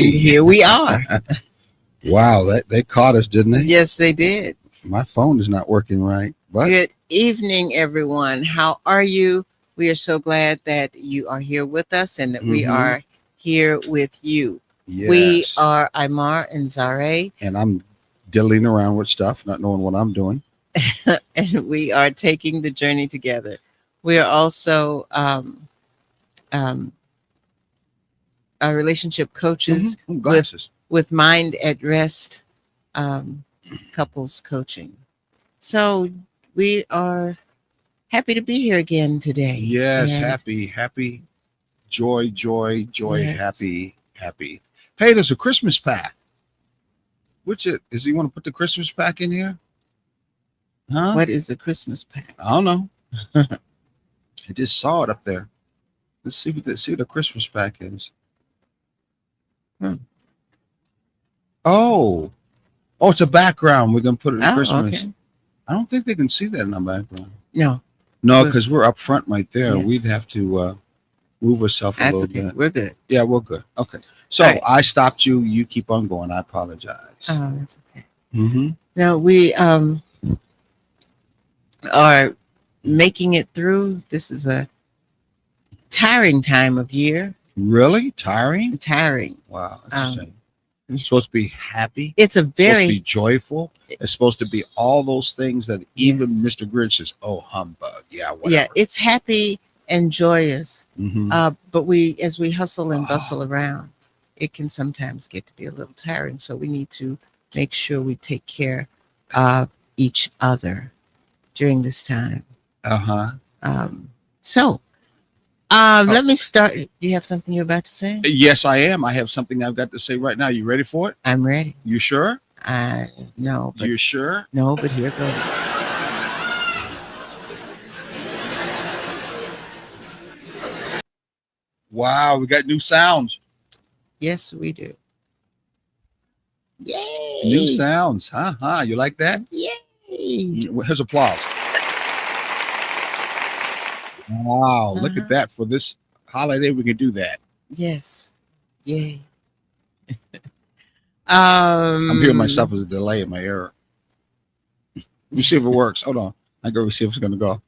And here we are. Wow, they caught us, didn't they? Yes, they did. My phone is not working right. But Good evening, everyone. How are you? We are so glad that you are here with us and that we are here with you. We yes. are Aymar and Zare, And I'm diddling around with stuff, not knowing what I'm doing. and we are taking the journey together. We are also um, relationship coaches Glasses. with Mind at Rest um, couples coaching. So we are happy to be here again today. Yes, And happy, joy, Yes. happy. Hey, there's a Christmas pack. What's it? Does he want to put the Christmas pack in here? Huh? What is the Christmas pack? I don't know. I just saw it up there. Let's see what the Christmas pack is. Oh, it's a background. We're gonna put it in Christmas. Okay. I don't think they can see that in our background. No, No, because we're up front right there. Yes. We'd have to move ourselves a that's little okay. bit. We're good. Yeah, we're good. Okay. So All right. I stopped you. You keep on going. I apologize. Oh, that's okay. Mm-hmm. Now we are making it through. This is a tiring time of year. Really? Tiring? Tiring. Wow. That's a Um, shame. It's supposed to be happy. It's a It's supposed to be very joyful. It's supposed to be all those things that even Yes. Mr. Grinch says, oh, humbug. Yeah, whatever. yeah. It's happy and joyous. Mhm. But as we hustle and bustle around, it can sometimes get to be a little tiring. So we need to make sure we take care of each other during this time. Uh-huh. So let me start. You have something you're about to say? Yes, I am. I have something I've got to say right now. You ready for it? I'm ready. You sure? No, but You sure? no, but here goes. Wow, we got new sounds. Yes, we do. Yay! New sounds. Huh? You like that? Yay! Well, here's applause. Wow, look Uh-huh. at that. For this holiday, we can do that. Yes. Yay. I'm hearing myself as a delay in my error. Let me see if it works. Hold on. I go see if it's going to go.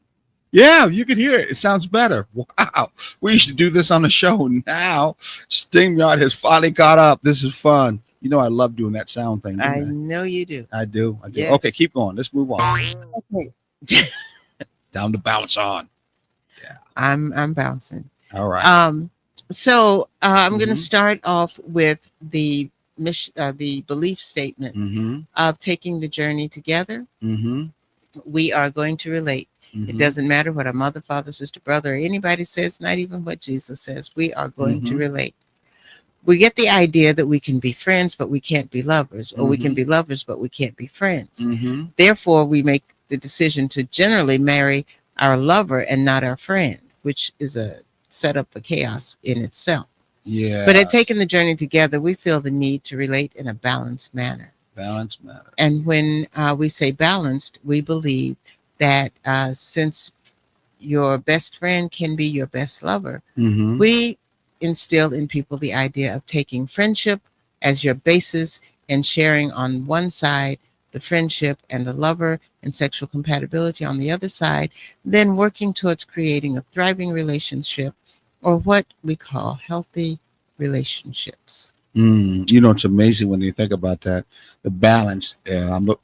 Yeah, you can hear it. It sounds better. Wow. We used to do this on the show. Now, StreamYard has finally caught up. This is fun. You know, I love doing that sound thing. I don't know you do. I do. Yes. Okay, keep going. Let's move on. Okay. Down to bounce on. I'm bouncing. All right. So I'm going to Mhm. start off with the belief statement Mm-hmm. of taking the journey together. Mm-hmm. We are going to relate. It doesn't matter what a mother, father, sister, brother, or anybody says, not even what Jesus says. We are going to Mhm. relate. We get the idea that we can be friends, but we can't be lovers, or we can Mhm. be lovers, but we can't be friends. Mm-hmm. Therefore, we make the decision to generally marry our lover and not our friend, which is a setup for chaos in itself. Yeah. But at taking the journey together, we feel the need to relate in a balanced manner. Balance matter. And when we say balanced, we believe that since your best friend can be your best lover, Mm-hmm. we instill in people the idea of taking friendship as your basis and sharing on one side the friendship and the lover and sexual compatibility on the other side, then working towards creating a thriving relationship, or what we call healthy relationships. You know, it's amazing when you think about that. The balance.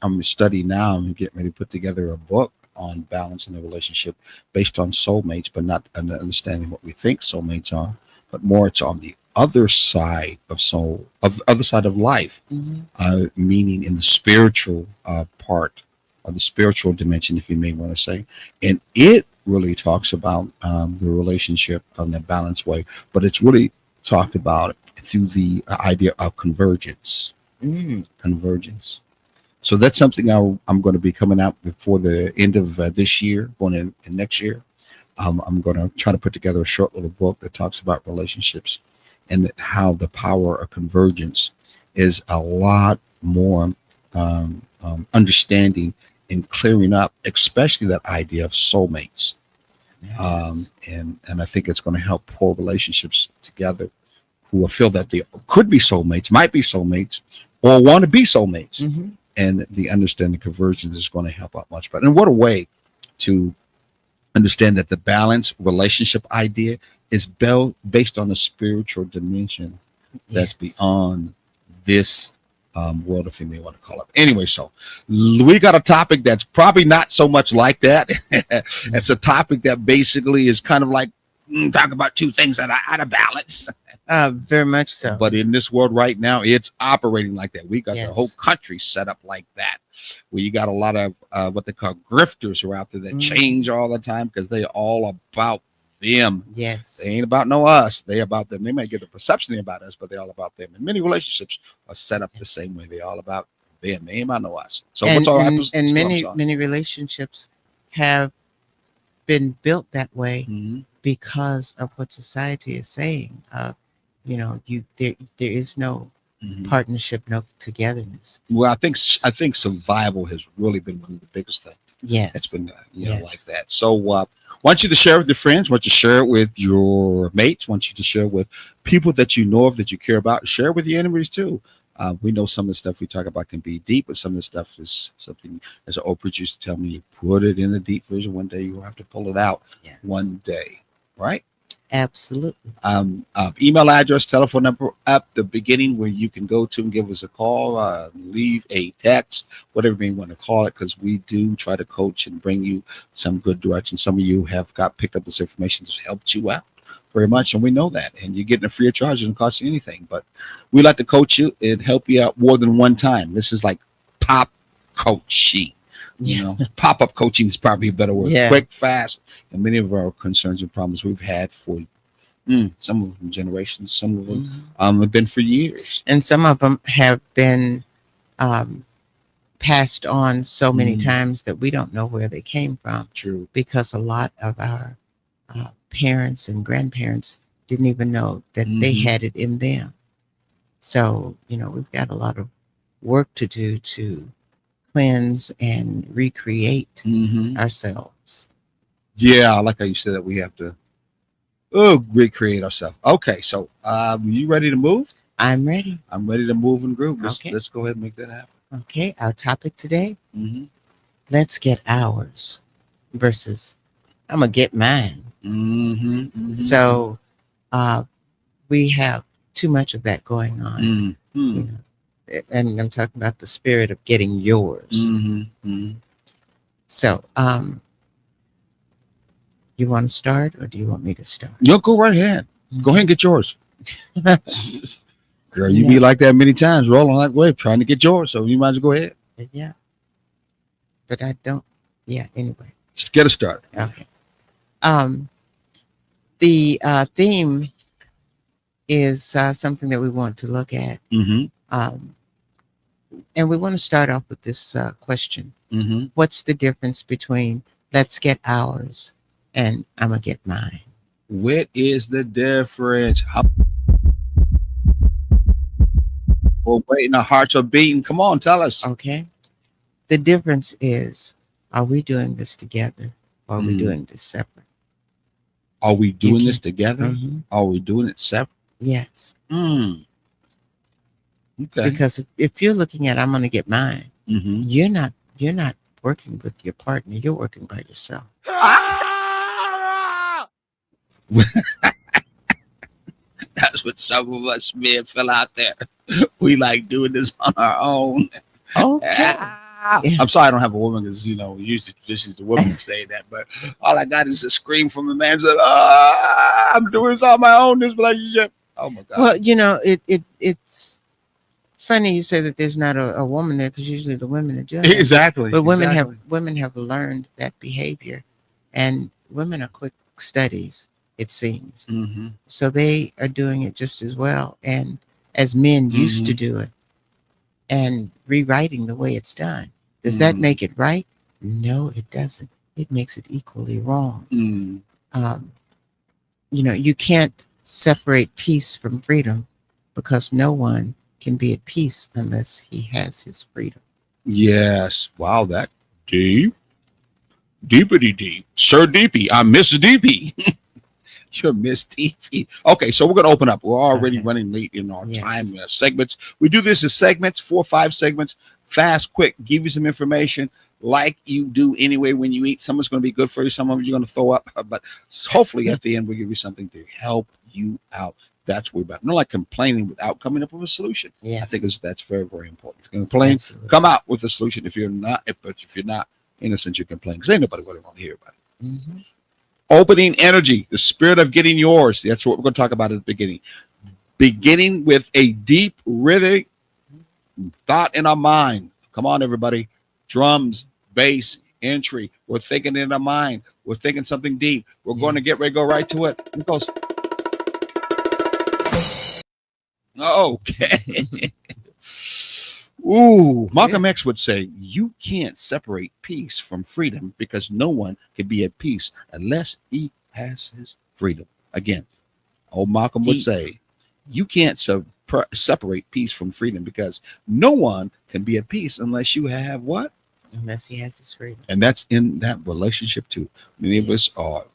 I'm studying now. I'm getting ready to put together a book on balance in the relationship based on soulmates, but not understanding what we think soulmates are, but more it's on the other side of other side of life, Mhm. meaning in the spiritual part or the spiritual dimension, if you may want to say, and it really talks about the relationship in a balanced way, but it's really talked about through the idea of convergence. Convergence. So that's something I'm going to be coming out before the end of this year, going in next year. I'm going to try to put together a short little book that talks about relationships and how the power of convergence is a lot more understanding and clearing up, especially that idea of soulmates. Yes. And I think it's going to help pull relationships together who feel that they could be soulmates, might be soulmates, or want to be soulmates. Mhm. And the understanding convergence is going to help out much better. And what a way to understand that the balance relationship idea is based on a spiritual dimension that's Yes. beyond this world, if you may want to call it. Anyway, so we got a topic that's probably not so much like that. It's a topic that basically is kind of like talk about two things that are out of balance. Very much so. But in this world right now, it's operating like that. We got the Yes. whole country set up like that, where you got a lot of what they call grifters who are out there that Mhm. change all the time because they're all about them. Yes. They ain't about no us. They about them. They might get the perception about us, but they're all about them. And many relationships are set up the same way. They're all about them. They ain't about no us. So and, what's all and, happens? and many relationships have been built that way Mhm. because of what society is saying. There is no Mhm. partnership, no togetherness. Well, I think survival has really been one of the biggest things. Yes. It's been Yes. like that. So want you to share with your friends, want you to share it with your mates, want you to share with people that you know of, that you care about, share with your enemies too. We know some of the stuff we talk about can be deep, but some of the stuff is something, as an Oprah used to tell me, you put it in the deep version, one day you'll have to pull it out. Yeah. One day, right? Absolutely. Email address, telephone number up the beginning where you can go to and give us a call, leave a text, whatever you want to call it, because we do try to coach and bring you some good direction. Some of you have picked up this information that's helped you out very much, and we know that. And you're getting it free of charge; it doesn't cost you anything. But we like to coach you and help you out more than one time. This is like pop coaching. You know, pop-up coaching is probably a better word. Yes. Quick, fast, and many of our concerns and problems we've had for some of them generations, some of them Mhm. have been for years. And some of them have been passed on so many Mhm. times that we don't know where they came from, True. because a lot of our parents and grandparents didn't even know that they Mhm. had it in them. So, we've got a lot of work to do to cleanse and recreate Mhm. ourselves. Yeah, I like how you said that we have to recreate ourselves. Okay, so you ready to move? I'm ready. I'm ready to move and groove. Okay. Let's go ahead and make that happen. Okay, our topic today, Mm-hmm. let's get ours versus I'm going to get mine. Mm-hmm. Mm-hmm. So we have too much of that going on. Mm-hmm. You know, and I'm talking about the spirit of getting yours. Mm-hmm. Mm-hmm. So you want to start, or do you want me to start? Yo, go right ahead. Go ahead and get yours. Girl, you be Yeah. like that many times, rolling that way, trying to get yours. So you might as well go ahead. Yeah. But I don't. Yeah, anyway. Just get us started. Okay. The theme is something that we want to look at. Mm-hmm. And we want to start off with this question. Mm-hmm. What's the difference between let's get ours and I'm going to get mine? What is the difference? We're waiting, our hearts are beating. Come on, tell us. Okay. The difference is, are we doing this together, or are we doing this separate? Are we doing this together? Mhm. Are we doing it separate? Yes. Okay. Because if you're looking at I'm going to get mine, Mm-hmm. you're not working with your partner. You're working by yourself. That's what some of us men feel out there. We like doing this on our own. Okay. I'm sorry I don't have a woman, because usually traditions the women say that, but all I got is a scream from a man said, I'm doing this on my own, this relationship. Oh my God. Well, it's funny you say that there's not a woman there, because usually the women are doing it. Exactly. But women exactly. have learned that behavior, and women are quick studies, it seems. Mm-hmm. So they are doing it just as well, and as men used to do it, and rewriting the way it's done. Does that make it right? No, it doesn't. It makes it equally wrong. You can't separate peace from freedom, because no one can be at peace unless he has his freedom. Yes. Wow, that deep. Deepity deep. Sir Deepy. I'm Miss Deepy. Sure, Miss TV. Okay, so we're going to open up. We're already Okay. running late in our Yes. time segments. We do this as segments, 4 or 5 segments, fast, quick, give you some information like you do anyway when you eat. Some is going to be good for you, some of you are going to throw up, but hopefully at the end we'll give you something to help you out. That's what we're about. Not like complaining without coming up with a solution. Yes. I think that's very, very important. If you complain, Absolutely. come out with a solution. If you're not, if you're not innocent, you complain because ain't nobody really want to hear about it. Mhm. Opening energy, the spirit of getting yours. That's what we're going to talk about at the beginning. Beginning with a deep rhythmic thought in our mind. Come on, everybody. Drums, bass, entry. We're thinking in our mind. We're thinking something deep. We're going to get ready to go right to it. It goes. Okay. Ooh, Malcolm X would say, you can't separate peace from freedom because no one can be at peace unless he has his freedom. Again, old Malcolm would Deep. say, you can't separate peace from freedom because no one can be at peace unless you have what? Unless he has his freedom. And that's in that relationship too. Many of us are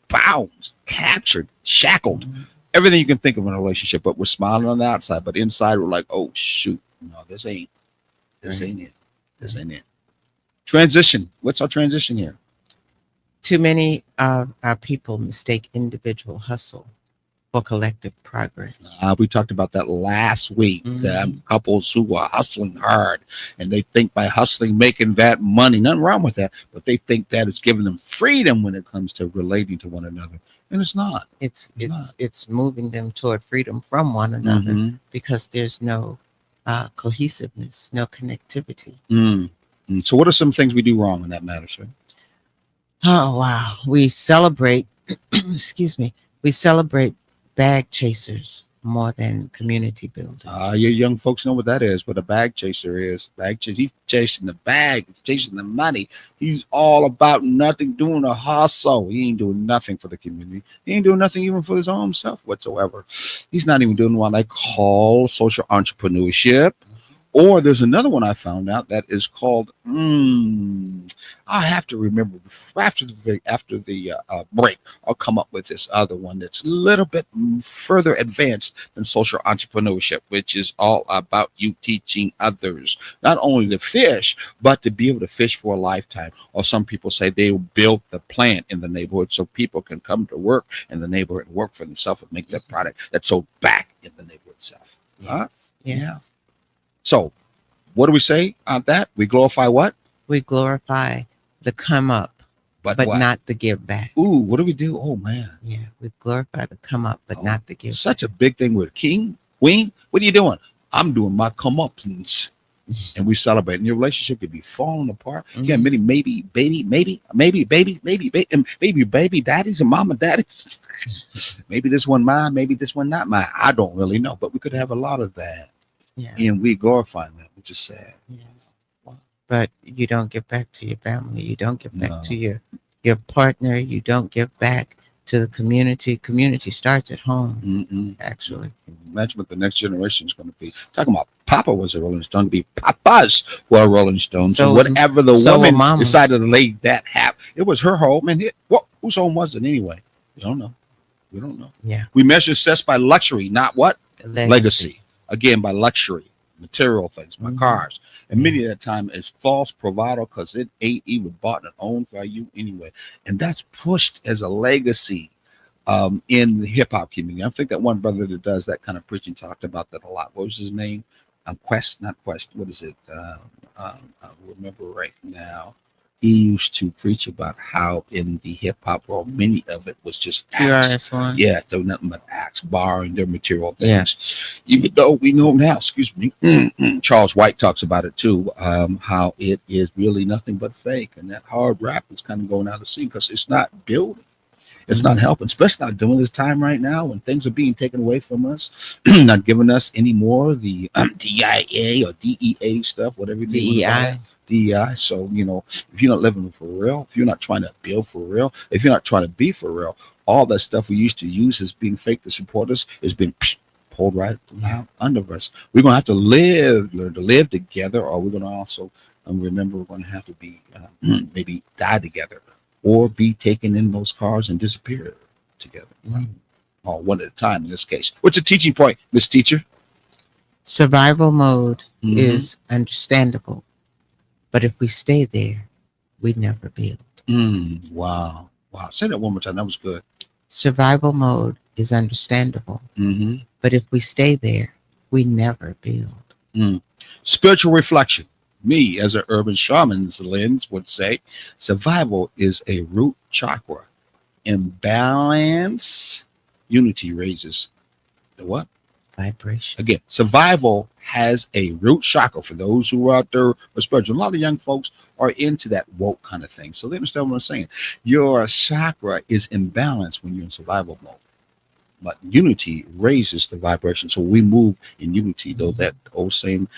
bound, captured, shackled. Mhm. Everything you can think of in a relationship, but we're smiling on the outside, but inside we're like, oh shoot, no, this ain't it. This ain't it. Transition. What's our transition here? Too many of our people mistake individual hustle for collective progress. We talked about that last week. Mhm. Couples who are hustling hard and they think by hustling, making that money, nothing wrong with that, but they think that is giving them freedom when it comes to relating to one another. And it's not. It's moving them toward freedom from one another Mhm. because there's no cohesiveness, no connectivity. So what are some things we do wrong in that matter, sir? Oh wow. We celebrate excuse me, we celebrate bag chasers more than community builders. Your young folks know what that is, what a bag chaser is. Bag chaser, he's chasing the bag, chasing the money. He's all about nothing, doing a hustle. He ain't doing nothing for the community. He ain't doing nothing even for his own self whatsoever. He's not even doing what I call social entrepreneurship. Or there's another one I found out that is called. I have to remember after the break. I'll come up with this other one that's a little bit further advanced than social entrepreneurship, which is all about you teaching others not only to fish but to be able to fish for a lifetime. Or some people say they build the plant in the neighborhood so people can come to work in the neighborhood and work for themselves and make that product that's sold back in the neighborhood itself. Yes. Yes. So, what do we say on that? We glorify what? We glorify the come up, but what? not the give back. Ooh, what do we do? Oh man, Yeah, we glorify the come up, but not the give such back. a big thing with king, queen. What are you doing? I'm doing my come up, please. And we celebrate. And your relationship could be falling apart. You got many maybe baby daddies and mama daddies. Maybe this one mine, maybe this one not mine. I don't really know, but we could have a lot of that. Yeah. And we glorify that, which is sad. Yes. But you don't give back to your family. You don't give back No. to your partner. You don't give back to the community. Community starts at home, actually. Imagine what the next generation is going to be. Talking about Papa was a Rolling Stone, to be Papas were a Rolling Stone. So whatever the woman decided to lay that hat, it was her home. And whose home was it anyway? We don't know. We don't know. Yeah. We measure success by luxury, not what? Legacy. Again, by luxury, material things, by cars. And many of that time is false bravado because it ain't even bought and owned by you anyway. And that's pushed as a legacy in the hip hop community. I think that one brother that does that kind of preaching talked about that a lot. What was his name? Not Quest. What is it? I remember right now. He used to preach about how in the hip hop world, many of it was just acts. QRS1. Yeah, so nothing but acts, borrowing their material things. Yeah. Even though we know now, excuse me, Charles White talks about it too, how it is really nothing but fake. And that hard rap is kind of going out of scene because it's not building. It's not helping, especially not during this time right now when things are being taken away from us, not giving us any more the DIA or DEA stuff, whatever you DEI. DEI. So, if you're not living for real, if you're not trying to build for real, if you're not trying to be for real, all that stuff we used to use as being fake to support us has been pulled right out under us. We're going to have to learn to live together, or we're going to also remember we're going to have to be maybe die together or be taken in those cars and disappear together, Mm. or one at a time in this case. What's the teaching point, Miss Teacher? Survival mode Mhm. is understandable, but if we stay there, we never build. Wow. Wow. Say that one more time. That was good. Survival mode is understandable, Mm-hmm. but if we stay there, we never build. Spiritual reflection. Me, as an urban shaman's lens, would say survival is a root chakra. Imbalance, unity raises the what? Vibration. Again, survival has a root chakra. For those who are out there are spiritual, a lot of young folks are into that woke kind of thing. So they understand what I'm saying. Your chakra is imbalanced when you're in survival mode. But unity raises the vibration. So we move in unity, though that old saying,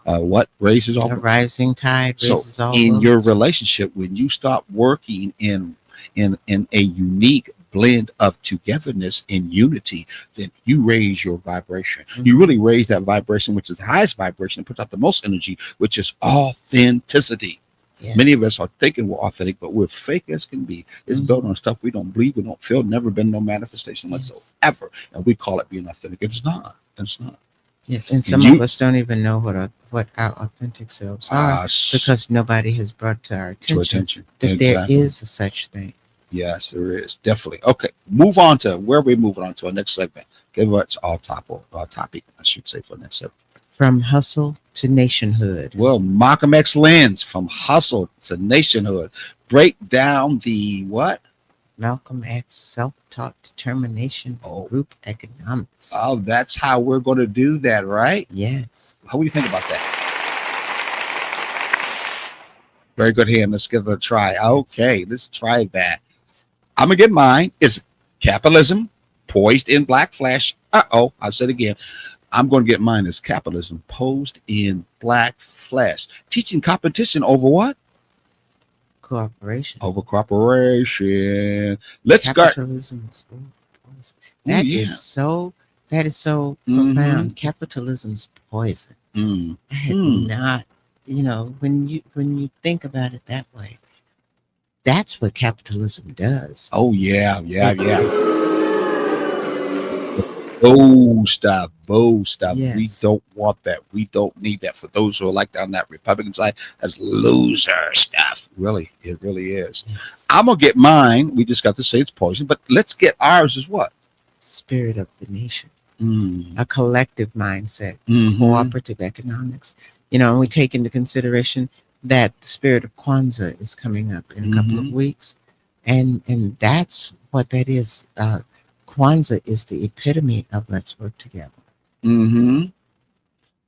what raises all. A rising tide So raises all in your boats. relationship, when you stop working in a unique blend of togetherness in unity, then you raise your vibration. You really raise that vibration, which is the highest vibration, and puts out the most energy, which is authenticity. Yes. Many of us are thinking we're authentic, but we're fake as can be. It's built on stuff we don't believe, we don't feel, never been no manifestation whatsoever. And we call it being authentic. It's not. It's not. Yeah, and some of us don't even know what our authentic selves are because nobody has brought to our attention that there is a such thing. Yes, there is. Definitely. Okay. Move on to where we're moving on to our next segment. Give us our topic, I should say, for next segment. From hustle to nationhood. Well, Malcolm X lens, from hustle to nationhood. Break down the what? Malcolm X self-taught determination group economics. Oh, that's how we're going to do that, right? Yes. How do you think about that? Very good hand. Let's give it a try. Okay, let's try that. I'm going to get mine. It's capitalism poised in black flash. I said again. I'm going to get mine as capitalism posed in black flesh. Teaching competition over what? Cooperation. Over cooperation. Let's go. Capitalism. That is so profound. Capitalism's poison. I had not, when you think about it that way, that's what capitalism does. Oh yeah. Bold stuff. Yes. We don't want that. We don't need that. For those who are like down that Republican side, that's loser stuff. Really, it really is. Yes. I'm gonna get mine. We just got to say it's poison, but let's get ours as what? Spirit of the nation. A collective mindset. Cooperative economics. We take into consideration that the spirit of Kwanzaa is coming up in a couple of weeks, and that's what that is. Kwanzaa is the epitome of let's work together.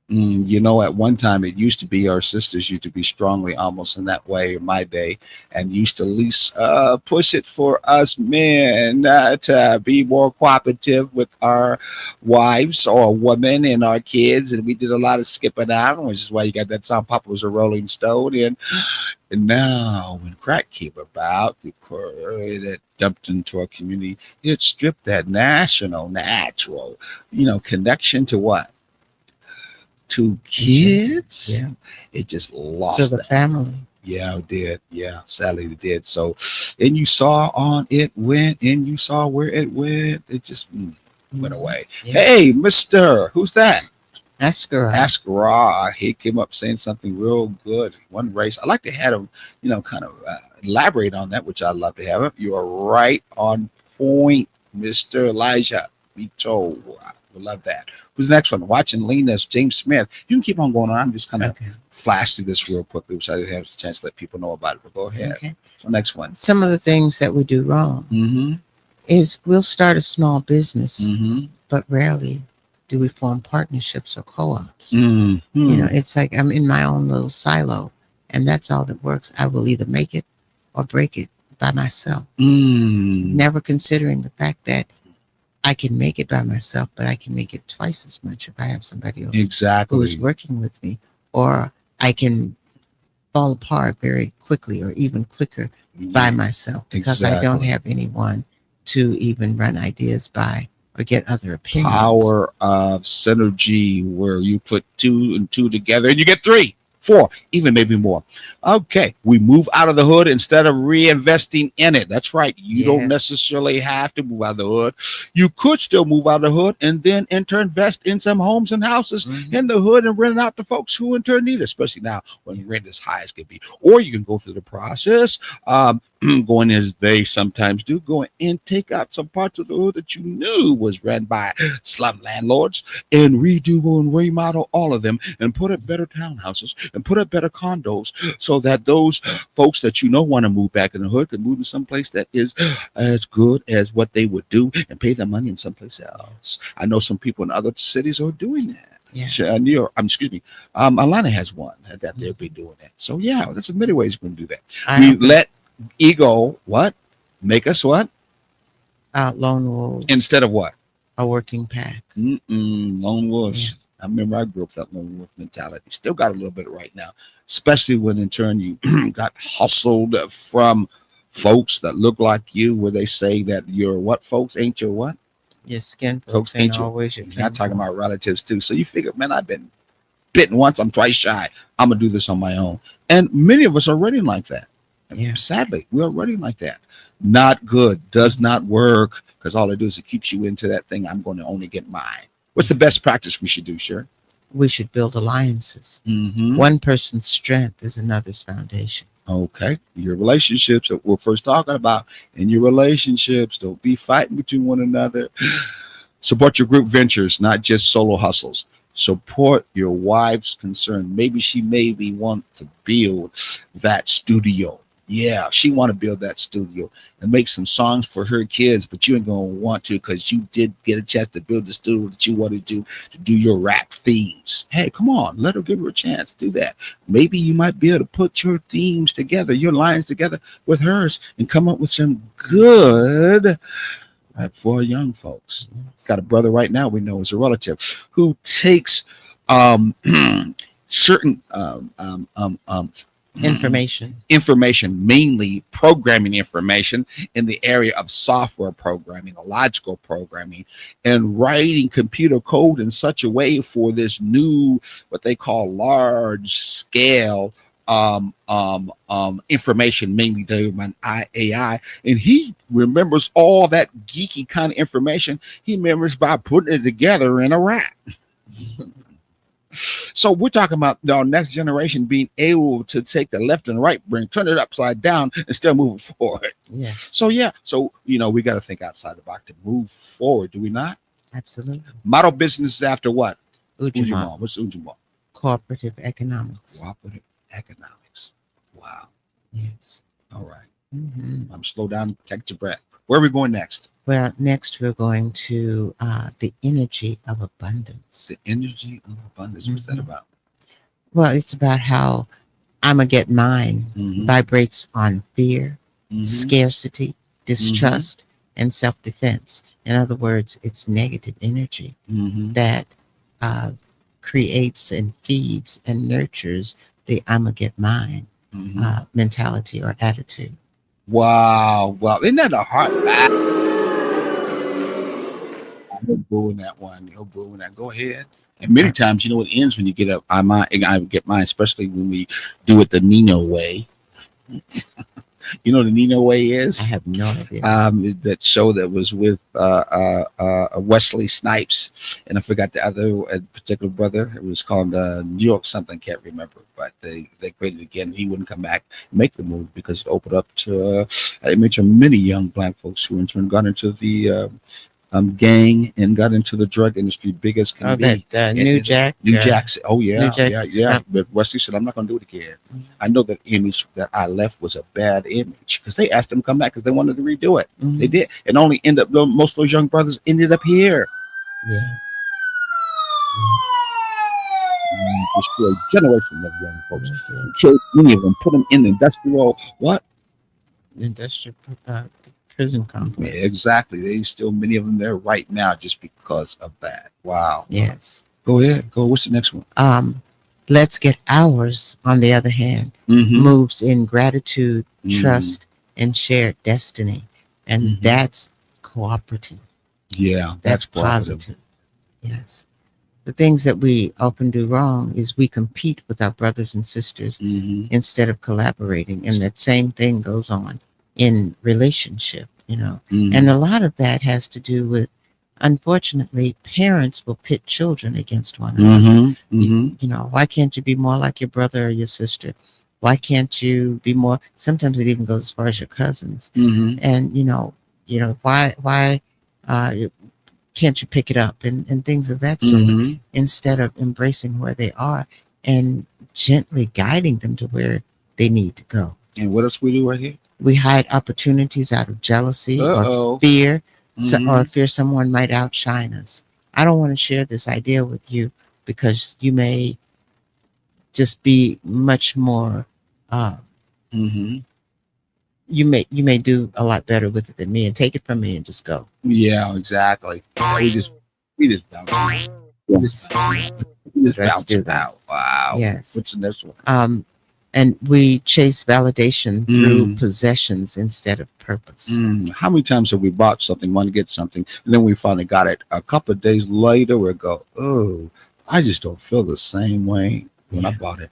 At one time it used to be our sisters used to be strongly almost in that way in my day, and used to at least push it for us men to be more cooperative with our wives or women and our kids, and we did a lot of skipping out, which is why you got that song Papa Was a Rolling Stone. And now when crack came about, that dumped into our community, it stripped that natural connection to what? To kids. Yeah. It just lost to the family. Yeah, it did. Yeah, sadly it did. So, and you saw on it went, and you saw where it went. It just went away. Yeah. Hey, Mr. Who's that? Askarah. He came up saying something real good. One race. I like to have him, kind of elaborate on that, which I love to have him. You are right on point, Mr. Elijah. Be told. We love that. Who's the next one? Watching Lena's James Smith. You can keep on going on. I'm just kind of flash through this real quickly, which I didn't have a chance to let people know about it. But go ahead. Okay. So next one. Some of the things that we do wrong is we'll start a small business, but rarely do we form partnerships or co-ops. It's like I'm in my own little silo, and that's all that works. I will either make it or break it by myself, never considering the fact that I can make it by myself, but I can make it twice as much if I have somebody else who is working with me, or I can fall apart very quickly or even quicker by myself because I don't have anyone to even run ideas by or get other opinions. Power of synergy, where you put 2 and 2 together and you get 3. 4, even maybe more. Okay, we move out of the hood instead of reinvesting in it. That's right. You don't Yes. necessarily have to move out of the hood. You could still move out of the hood and then in turn invest in some homes and houses Mhm. in the hood and rent it out to folks who in turn need it, especially now when rent is high as can be. Or you can go through the process, going as they sometimes do, go and take out some parts of the hood that you knew was run by slum landlords and redo and remodel all of them and put up better townhouses and put up better condos so that those folks that you know want to move back in the hood can move to someplace that is as good as what they would do and pay their money in someplace else. I know some people in other cities are doing that. Yeah. New York, excuse me, Atlanta has one that they'll be doing that. So yeah, that's in many ways we can do that. I We hope let ego what make us what lone wolves, instead of what a working pack. lone wolves. Yeah. I remember I grew up with that lone wolf mentality. Still got a little bit right now, especially when in turn you got hustled from folks that look like you, where they say that you're what folks ain't your what Your skin folks folks ain't ain't your. always your Not talking kinfolk. about relatives too. So you figure, man, I've been bitten once, I'm twice shy. I'm gonna do this on my own. And many of us are running like that. And Yeah. sadly, we're running like that. Not good. Does not work because all it does is it keeps you into that thing. I'm going to only get mine. What's the best practice we should do, sure? We should build alliances. Mm-hmm. One person's strength is another's foundation. Okay. Your relationships that we're first talking about. In your relationships, don't be fighting between one another. Support your group ventures, not just solo hustles. Support your wife's concern. Maybe she maybe want to build that studio. Yeah, she want to build that studio and make some songs for her kids, but you ain't gonna want to because you did get a chance to build the studio that you wanted to do your rap themes. Hey, come on, let her give her a chance to do that. Maybe you might be able to put your themes together, your lines together with hers, and come up with some good for young folks. Yes. Got a brother right now we know is a relative who takes um, certain Information. information, mainly programming information in the area of software programming, logical programming, and writing computer code in such a way for this new, what they call large scale information, mainly driven by AI. And he remembers all that geeky kind of information. He remembers by putting it together in a rap. So we're talking about our next generation being able to take the left and right brain, turn it upside down, and still move forward. Yes. So yeah, so we got to think outside the box to move forward, do we not? Absolutely. Model businesses after what? Ujima. What's Ujima? Cooperative economics. Cooperative economics. Wow. Yes. All right. Mhm. Slow down, take your breath. Where are we going next? Well, next we're going to the energy of abundance. The energy of abundance. What's that Mhm. about? Well, it's about how I'm going to get mine Mhm. vibrates on fear, Mhm. scarcity, distrust, and self-defense. In other words, it's negative energy Mhm. that creates and feeds and nurtures the I'm going to get mine Mhm. mentality or attitude. Wow. Isn't that a hard fact? No booing that one. No booing that. Go ahead. And many times, what ends when you get up. I get mine, especially when we do it the Nino way. You know what the Nino way is? I have no idea. That show that was with Wesley Snipes, and I forgot the other particular brother. It was called New York something. Can't remember, but they created it again. He wouldn't come back and make the move because it opened up to it mentioned many young black folks who in turn got into the gang and got into the drug industry, big as can be. That New Jack. New Jack's. Oh yeah, New Jack yeah. something. But Wesley said, "I'm not going to do it again." Mhm. I know that image that I left was a bad image because they asked him to come back because they wanted to redo it. Mhm. They did, and only end up. Most of those young brothers ended up here. Yeah. Destroyed generation of young folks. Mhm. Killed many of them. Put them in the industrial what? Industrial prison complex. Exactly. There's still many of them there right now just because of that. Wow. Yes. Go ahead. Go. What's the next one? Let's get ours, on the other hand, Mm-hmm. moves in gratitude, Mhm. trust, and shared destiny. And Mhm. that's cooperative. Yeah, That's cooperative. positive. Yes. the things that we often do wrong is we compete with our brothers and sisters Mm-hmm. instead of collaborating. And that same thing goes on in relationship, you know. Mm-hmm. And a lot of that has to do with, unfortunately, parents will pit children against one another. Mm-hmm. Mm-hmm. You know, why can't you be more like your brother or your sister? Why can't you be more? Sometimes it even goes as far as your cousins. Mm-hmm. And why can't you pick it up and things of that sort, Mm-hmm. instead of embracing where they are and gently guiding them to where they need to go. And what else we do right here? We hide opportunities out of jealousy Uh-oh. or fear, Mm-hmm. or fear someone might outshine us. I don't want to share this idea with you because you may just be much more. Mm-hmm. You may do a lot better with it than me, and take it from me and just go. Yeah, exactly. So we just bounce it out. We Yes. just Let's bounce do it that. out. Wow. Yes. What's the next one? And we chase validation through Mm. possessions instead of purpose. How many times have we bought something, want to get something, and then we finally got it? A couple of days later, we go, "Oh, I just don't feel the same way when I Yeah. bought it.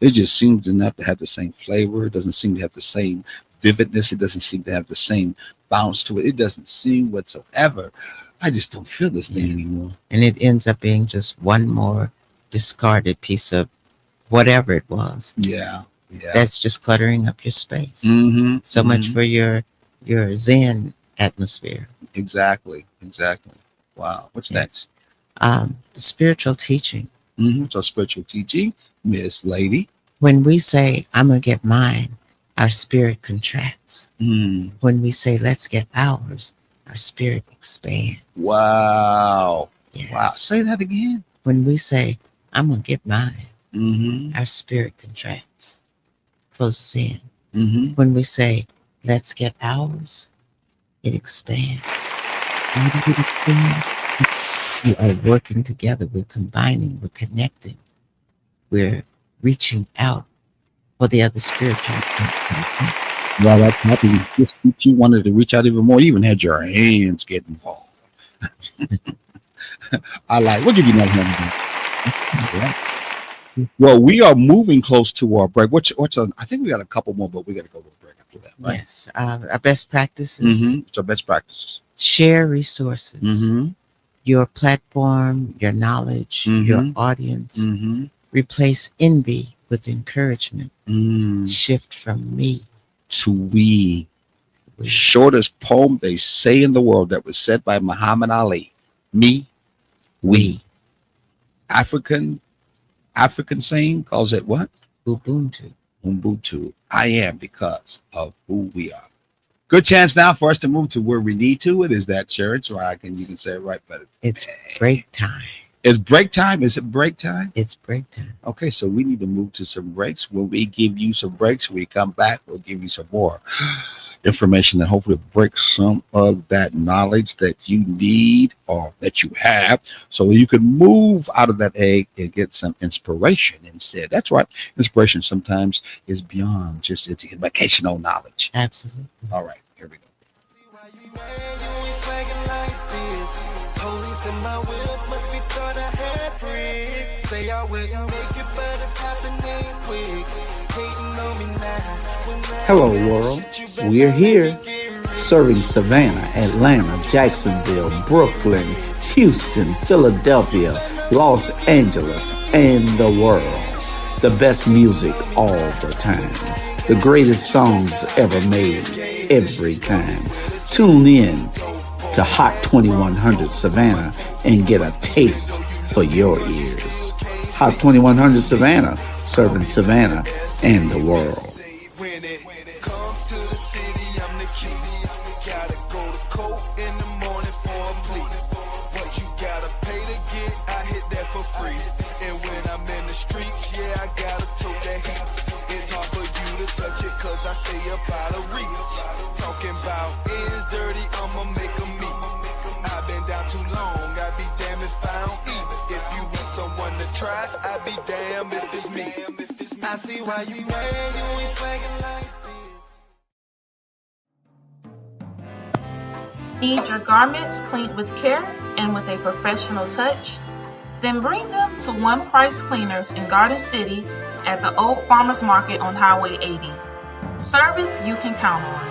It just seems to not to have the same flavor. It doesn't seem to have the same vividness. It doesn't seem to have the same bounce to it. It doesn't seem whatsoever. I just don't feel this thing Yeah. anymore." And it ends up being just one more discarded piece of whatever it was. Yeah. Yeah. That's just cluttering up your space. Mm-hmm. So much for your Zen atmosphere. Exactly. Exactly. Wow. What's Yes. The spiritual teaching. that? Mm-hmm. So spiritual teaching, Miss Lady. When we say, I'm going to get mine, our spirit contracts. Mm. When we say, let's get ours, our spirit expands. Wow. Yes. Wow. Say that again. When we say, I'm going to get mine, Mm-hmm. our spirit contracts, closes in. Mm-hmm. When we say, let's get ours, it expands. How do we expand? We are working together. We're combining. We're connecting. We're reaching out for the other spiritual. Well, that's happy. Just keeps you wanted to reach out even more. You even had your hands get involved. I like. We'll give you another hand. Yeah. Well, we are moving close to our break. I think we got a couple more, but we got to go with a break after that. Right? Yes. Our best practice is Mm-hmm. So best practices. share resources. Mm-hmm. Your platform, your knowledge, your Mhm. audience. Mm-hmm. Replace envy with encouragement. Mm. Shift from me. To we. We. Shortest poem they say in the world that was said by Muhammad Ali. Me, we. African saying calls it what? Ubuntu. Ubuntu. I am because of who we are. Good chance now for us to move to where we need to. It is that, Sharon. So you can say it right, but It's break time. it's break time. Is it break time? It's break time. Okay, so we need to move to some breaks. When we give you some breaks, we come back, we'll give you some more information that hopefully breaks some of that knowledge that you need or that you have so you can move out of that egg and get some inspiration instead. That's right. Inspiration sometimes is beyond just its educational knowledge. Absolutely. All right, here we go. Hello, world. We're here, serving Savannah, Atlanta, Jacksonville, Brooklyn, Houston, Philadelphia, Los Angeles, and the world. The best music all the time. The greatest songs ever made, every time. Tune in to Hot 2100 Savannah and get a taste for your ears. Hot 2100 Savannah, serving Savannah and the world. I'd be damned if it's me. I see why you mad, you ain't swaggin' like this. Need your garments cleaned with care and with a professional touch? Then bring them to One Price Cleaners in Garden City at the Old Farmers Market on Highway 80. Service you can count on.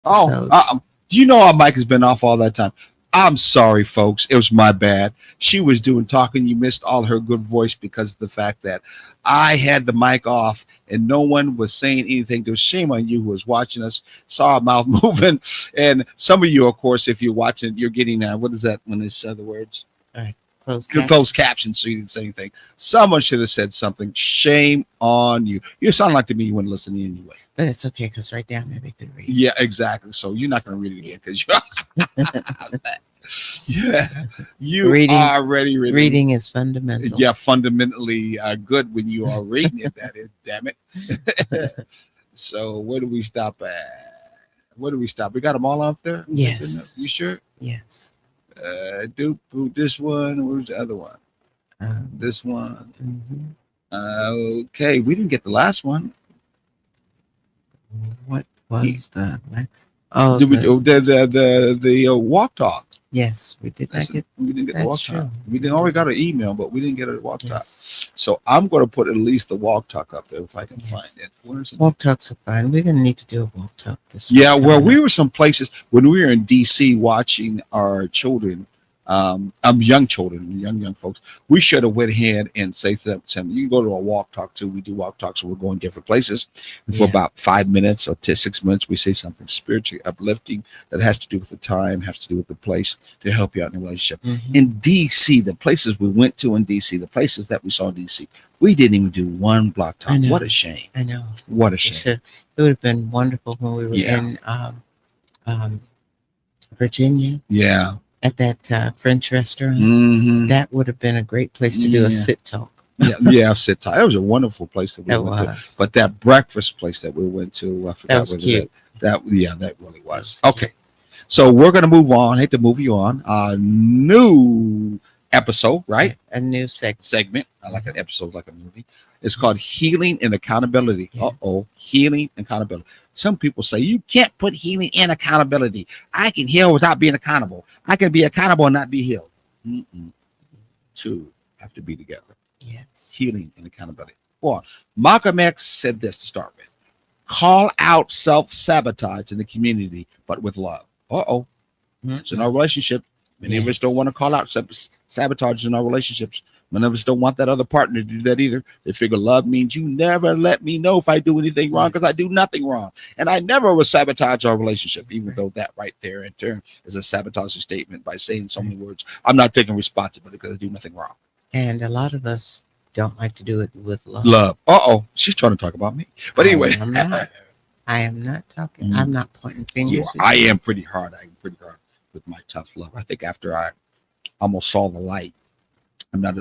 Oh, So do you know our mic has been off all that time? I'm sorry, folks. It was my bad. She was doing talking. You missed all her good voice because of the fact that I had the mic off and no one was saying anything. There's shame on you who was watching us, saw our mouth moving. And some of you, of course, if you're watching, you're getting, what is that when it's other words? Closed captions, so you didn't say anything. Someone should have said something. Shame on you. You sound like to me you weren't listening anyway. but it's okay because right down there they could read. Yeah, exactly. So you're not going to read it again because yeah, you Reading- are already reading. Reading is fundamental. Yeah, fundamentally good when you are reading it. That is, damn it. So where do we stop at? Where do we stop? We got them all up there. Yes. You sure? Yes. This one. Where's the other one? This one. Mhm. Okay, we didn't get the last one. What was the? Oh, Did we the walk talk? yes, we did not get. We didn't get the that's walk talk. true. We didn't already got an email, but we didn't get a walk talk. Yes. So I'm going to put at least the walk talk up there if I can Yes. find it. Where's it? Walk talks are fine. We're gonna need to do a walk talk this Yeah, week well, coming we up. were some places when we were in DC watching our children, young children, young folks. We should have went ahead and say to them, you can go to a walk talk too. We do walk talks, so we're going different places. And for Yeah. about 5 minutes or 6 minutes, we say something spiritually uplifting that has to do with the time, has to do with the place to help you out in a relationship. Mhm. In DC, the places we went to in DC, the places that we saw in DC, we didn't even do one block I talk. know. What a shame. I know. What a We shame. should. It would have been wonderful when we were Yeah. in Virginia Yeah. at that French restaurant. Mhm. That would have been a great place to do Yeah. a sit talk. Yeah, sit tight. It was a wonderful place that we That went to. was. But that breakfast place that we went to, I forgot was what cute. that really was. That was Okay. So we're gonna move on. Hate to move you on. New episode, right? A new segment. Segment. I like an episode like a movie. It's called Yes. Healing and Accountability. Yes. Healing and accountability. Some people say you can't put healing and accountability. I can heal without being accountable. I can be accountable and not be healed. Mm-mm. Two have to be together. Yes. Healing and accountability. Well, Malcolm X said this to start with: call out self-sabotage in the community, but with love. It's in our relationship. Many of us Yes. don't want to call out sabotage in our relationships. Many of us don't want that other partner to do that either. They figure love means you never let me know if I do anything wrong because I do nothing wrong. And I never will sabotage our relationship, even though that right there in turn is a sabotaging statement by saying so many words. I'm not taking responsibility because I do nothing wrong. And a lot of us don't like to do it with love. Love. She's trying to talk about me. But anyway. I am not talking. Mm. I'm not pointing fingers. at I you. am pretty hard. I'm pretty hard with my tough love. I think after I almost saw the light, I'm not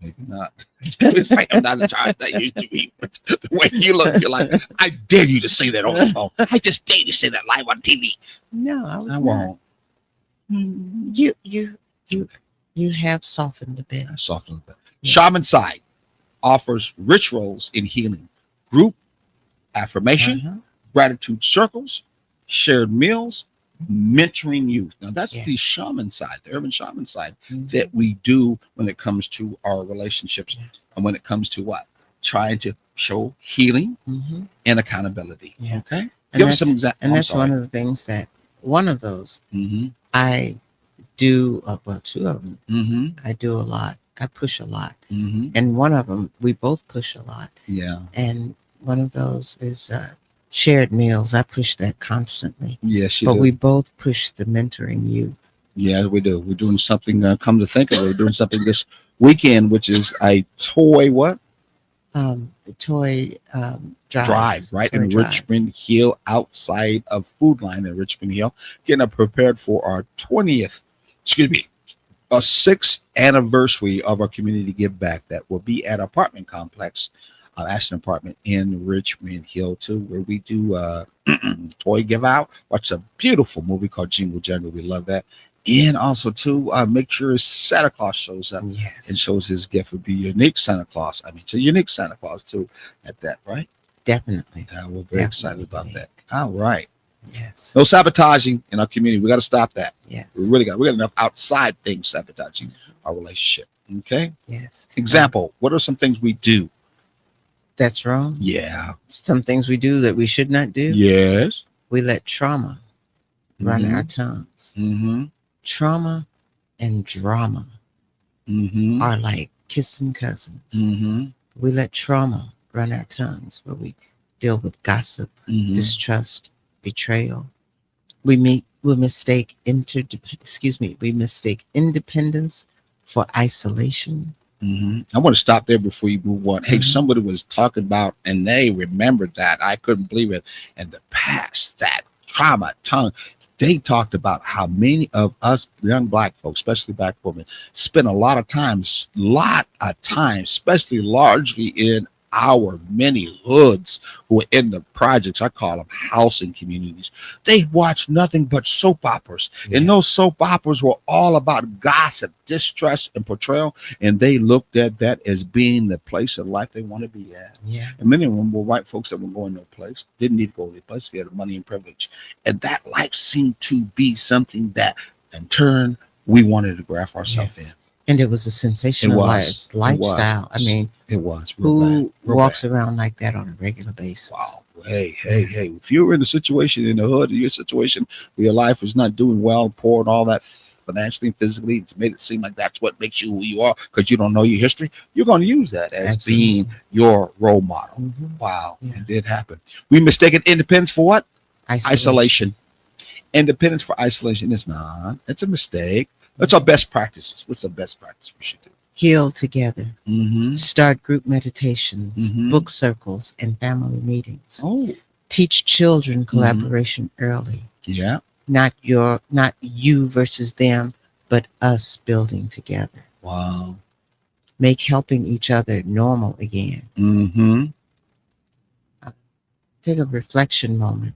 maybe not. It's like I'm not a child that used to be. But the way you look, you're like, I dare you to say that on the phone. I just dare you to say that live on TV. No, I was I not. won't. You have softened a bit. I soften a bit. Yes. Shaman Side offers rituals in healing, group affirmation, Uh-huh. gratitude circles, shared meals, mentoring youth. Now that's Yeah. the shaman side, the urban shaman side Mhm. that we do when it comes to our relationships and when it comes to what? Trying to show healing Mhm. and accountability. Yeah. Okay. And Give us some that's- examples. And that's one of the things that one of those I do. Well, two of them I do a lot. I push a lot, and one of them we both push a lot. Yeah. And one of those is shared meals. I push that constantly. Yes, you But do. we both push the mentoring youth. Yeah, we do. We're doing something. Come to think of it, we're doing something this weekend, which is a toy Toy drive, right Toy in drive. Richmond Hill, outside of Food Line in Richmond Hill, getting prepared for our 6th anniversary of our community give back that will be at apartment complex, Ashton Apartment in Richmond Hill too, where we do toy give out. Watch a beautiful movie called Jingle Jangle. We love that. And also too, make sure Santa Claus shows up and Yes, shows his gift. Would be unique Santa Claus. I mean, it's a unique Santa Claus too at that, right? definitely. We're very excited about that. All right. Yes, No sabotaging in our community. We got to stop that. yes, We got enough outside things sabotaging our relationship. Okay. yes. Example, what are some things we do? That's wrong. Yeah. Some things we do that we should not do. Yes. We let trauma run Mhm. our tongues. Mm-hmm. Trauma and drama Mm-hmm. are like kissing cousins. Mm-hmm. We let trauma run our tongues, where we deal with gossip, Mm-hmm. distrust, betrayal. We mistake independence for isolation. I want to stop there before you move on. Hey, Mhm. somebody was talking about, and they remembered that. I couldn't believe it. And the past, that trauma, tongue, they talked about how many of us young Black folks, especially Black women, spend a lot of time, especially largely in our many hoods who are in the projects. I call them housing communities. They watch nothing but soap operas. And those soap operas were all about gossip, distrust, and portrayal. And they looked at that as being the place of life they want to be at. Yeah. And many of them were white folks that were going no place, didn't need to go to a place. They had money and privilege. And that life seemed to be something that, in turn, we wanted to graft ourselves Yes. And it was a sensationalized It was. lifestyle. I mean, in. It was. Real who bad. Real walks bad. around like that on a regular basis? Wow. Hey. If you're in a situation in the hood, your situation where your life is not doing well, poor and all that financially and physically, it's made it seem like that's what makes you who you are because you don't know your history, you're going to use that as Absolutely. being your role model. Mhm. Wow. Yeah. It did happen. We mistaken independence for what? Isolation. Independence for isolation is not. It's a mistake. What's our best practices? What's the best practice we should do? Heal together. Mm-hmm. Start group meditations, Mhm. book circles, and family meetings. Oh, Teach children collaboration early. yeah. Not you versus them, but us building together. Wow. make helping each other normal again. Mm-hmm. Take a reflection moment.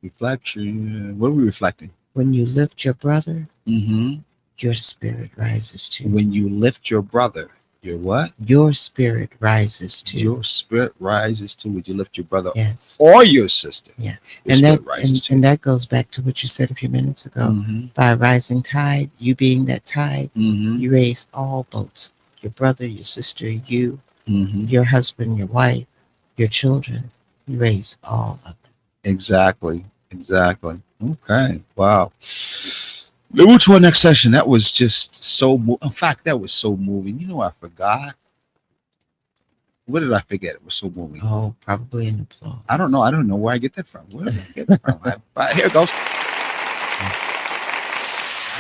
Reflection. What are we reflecting? When you lift your brother, Mm-hmm. your spirit rises too. When you lift your brother, your what? Your spirit rises too. Your spirit rises too. Would you lift your brother Yes. or your sister? Yeah. Your And that spirit rises too. and that goes back to what you said a few minutes ago. Mm-hmm. By a rising tide, you being that tide, Mm-hmm. you raise all boats. Your brother, your sister, you, Mm-hmm. your husband, your wife, your children. You raise all of them. Exactly. Exactly. Okay. Wow. Let's move to our next session. That was just so. In fact, that was so moving. You know, I forgot. What did I forget? It was so moving. Oh, probably an applause. I don't know. I don't know where I get that from. Where did I get that from? Here it goes.